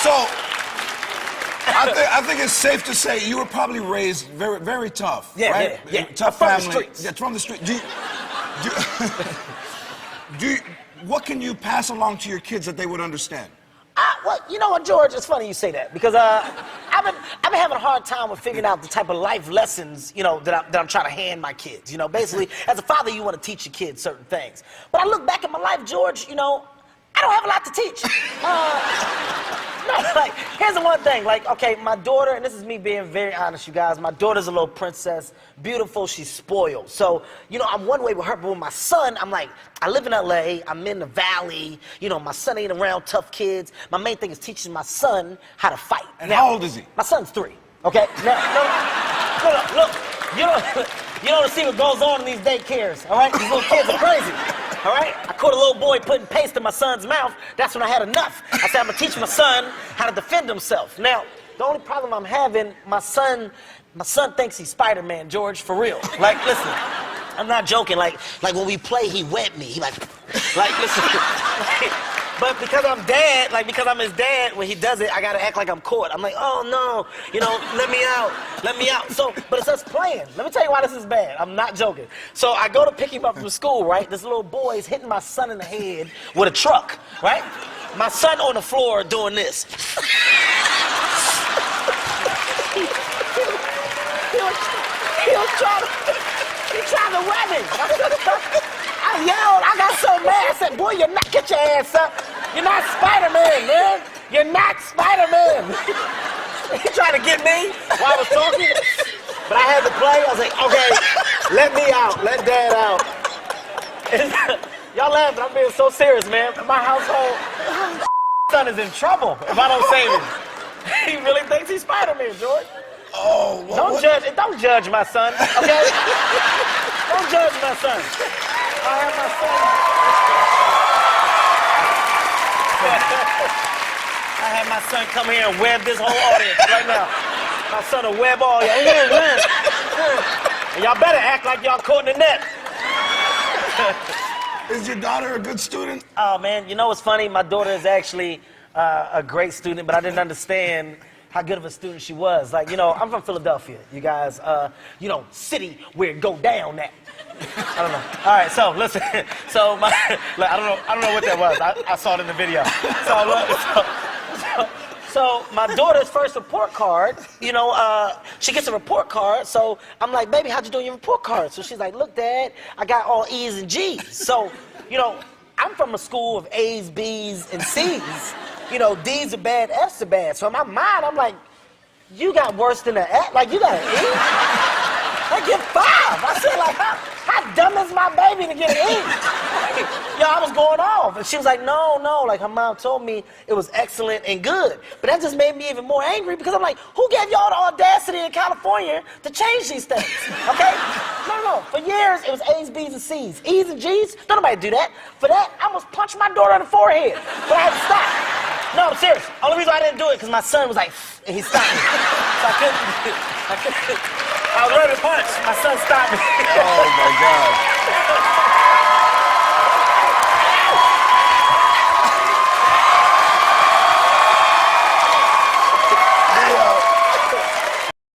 So, I think it's safe to say you were probably raised very, very tough, right? Yeah. Tough from family. The streets. Yeah, from the street. What can you pass along to your kids that they would understand? Well, you know what, George? It's funny you say that because I've been having a hard time with figuring out the type of life lessons, you know, that I'm trying to hand my kids. You know, basically, as a father, you want to teach your kids certain things. But I look back at my life, George. You know, I don't have a lot to teach. No, like, here's the one thing. Like, okay, my daughter, and this is me being very honest, you guys. My daughter's a little princess, beautiful. She's spoiled. So, you know, I'm one way with her, but with my son, I'm like, I live in LA. I'm in the valley. You know, my son ain't around tough kids. My main thing is teaching my son how to fight. And now, how old is he? My son's 3. Okay. Now, look. You don't see what goes on in these daycares. All right, these little kids are crazy. All right? I caught a little boy putting paste in my son's mouth. That's when I had enough. I said, I'm going to teach my son how to defend himself. Now, the only problem I'm having, my son thinks he's Spider-Man, George, for real. Like, listen, I'm not joking. Like when we play, he wet me. He like listen. But because I'm because I'm his dad, when he does it, I gotta act like I'm caught. I'm like, oh no, you know, let me out. So, but it's us playing. Let me tell you why this is bad. I'm not joking. So I go to pick him up from school, right? This little boy is hitting my son in the head with a truck, right? My son on the floor doing this. He trying to wet me. I yelled. I got so mad. I said, boy, get your ass up. You're not Spider-Man, man. You're not Spider-Man. He tried to get me while I was talking. But I had to play. I was like, okay, let me out. Let Dad out. Y'all laughing. I'm being so serious, man. My household, son is in trouble if I don't save him. He really thinks he's Spider-Man, George. Oh, well, Don't judge my son, okay? Don't judge my son. I have my son. I had my son come here and web this whole audience right now. My son will web all y'all. And y'all better act like y'all caught in the net. Is your daughter a good student? Oh, man, you know what's funny? My daughter is actually a great student, but I didn't understand how good of a student she was. Like, you know, I'm from Philadelphia, you guys. You know, city where it go down at. I don't know. All right, so listen. So look, I don't know what that was. I saw it in the video. So my daughter's first report card, you know, she gets a report card. So I'm like, baby, how'd you do on your report card? So she's like, look, Dad, I got all E's and G's. So, you know, I'm from a school of A's, B's, and C's. You know, D's are bad, F's are bad. So in my mind, I'm like, you got worse than an F? Like, you got an E? Like, you're 5. I said, like, how dumb is my baby to get an E? Yo, I was going off. And she was like, no. Like, her mom told me it was excellent and good. But that just made me even more angry because I'm like, who gave y'all the audacity in California to change these things? Okay? No. For years, it was A's, B's, and C's. E's and G's, don't nobody do that. For that, I almost punched my daughter in the forehead. But I had to stop. No, I'm serious. Only reason I didn't do it because my son was like, and he stopped me. So I couldn't. I was ready to punch. My son stopped me. Oh, my God.